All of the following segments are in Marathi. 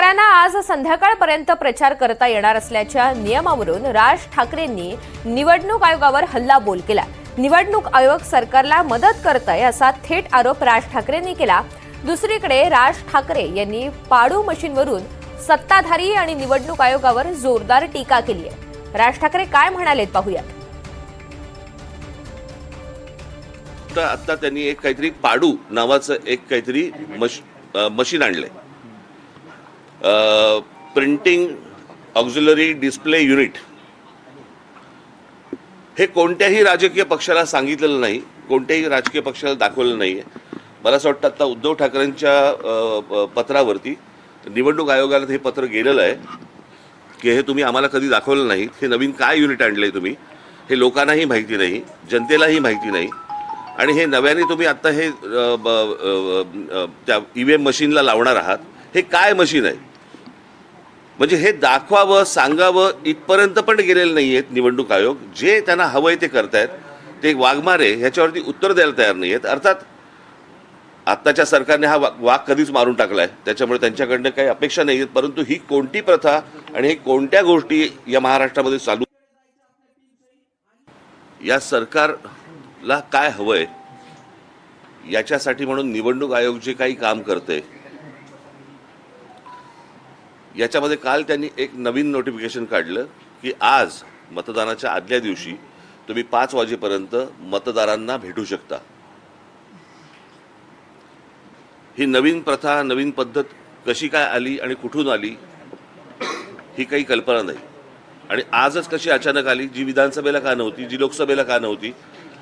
शेतकऱ्यांना आज संध्याकाळपर्यंत प्रचार करता येणार असल्याच्या नियमावरून राज ठाकरेंनी निवडणूक आयोगावर हल्लाबोल केला। निवडणूक आयोग सरकारला मदत करतंय असा थेट आरोप राज ठाकरेंनी केला। दुसरीकडे राज ठाकरे यांनी पाडू मशीनवरून सत्ताधारी आणि निवडणूक आयोगावर जोरदार टीका केली आहे। राज ठाकरे काय म्हणालेत पाहूयात। आता त्यांनी एक काहीतरी पाडू नावाचं एक काहीतरी मशीन आणलंय, प्रिंटिंग ऑक्झिलरी डिस्प्ले युनिट। हे कोणत्याही राजकीय पक्षाला सांगितलेलं नाही, कोणत्याही राजकीय पक्षाला दाखवलेलं नाही। मला असं वाटतं आता उद्धव ठाकरेंच्या पत्रावरती निवडणूक आयोगाला हे पत्र गेलेलं आहे की हे तुम्ही आम्हाला कधी दाखवलं नाही। हे नवीन काय युनिट आणलंय तुम्ही, हे लोकांनाही माहिती नाही, जनतेलाही माहिती नाही। आणि हे नव्याने तुम्ही आता हे त्या ईव्हीएम मशीनला लावणार आहात, हे काय मशीन आहे? म्हणजे हे दाखवावं, सांगावं इथपर्यंत पण गेलेलं नाही आहेत निवडणूक आयोग। जे त्यांना हवंय ते करतायत, ते वाघमारे ह्याच्यावरती उत्तर द्यायला तयार नाही आहेत। अर्थात आत्ताच्या सरकारने हा वाघ कधीच मारून टाकलाय, त्याच्यामुळे त्यांच्याकडनं काही अपेक्षा नाही आहेत। परंतु ही कोणती प्रथा आणि हे कोणत्या गोष्टी या महाराष्ट्रामध्ये चालू, या सरकारला काय हवंय याच्यासाठी म्हणून निवडणूक आयोग जे काही काम करते याच्यामध्ये काल त्यांनी एक नवीन नोटिफिकेशन काढलं की आज मतदानाच्या आदल्या दिवशी तुम्ही 5 वाजेपर्यंत मतदारांना भेटू शकता। ही नवीन प्रथा, नवीन पद्धत कशी काय आली आणि कुठून आली ही काही कल्पना नाही। आणि आजच कशी अचानक आली, जी विधानसभेला का नव्हती, जी लोकसभेला का नव्हती,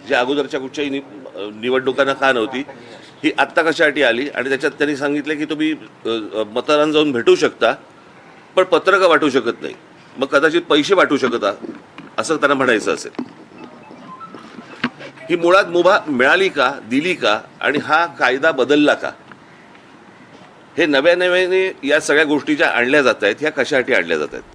जी अगोदरच्या कुठच्याही निवडणुकांना का नव्हती, ही आत्ता कशासाठी आली? आणि त्याच्यात त्यांनी सांगितलं की तुम्ही मतदारांना जाऊन भेटू शकता पण पत्रकं वाटू शकत नाही, मग कदाचित पैसे वाटू शकता असं त्यांना म्हणायचं असेल। ही मुळात मुभा मिळाली का, दिली का, आणि हा कायदा बदलला का? हे नव्याने या सगळ्या गोष्टी ज्या आणल्या जात आहेत ह्या कशासाठी आणल्या जात आहेत?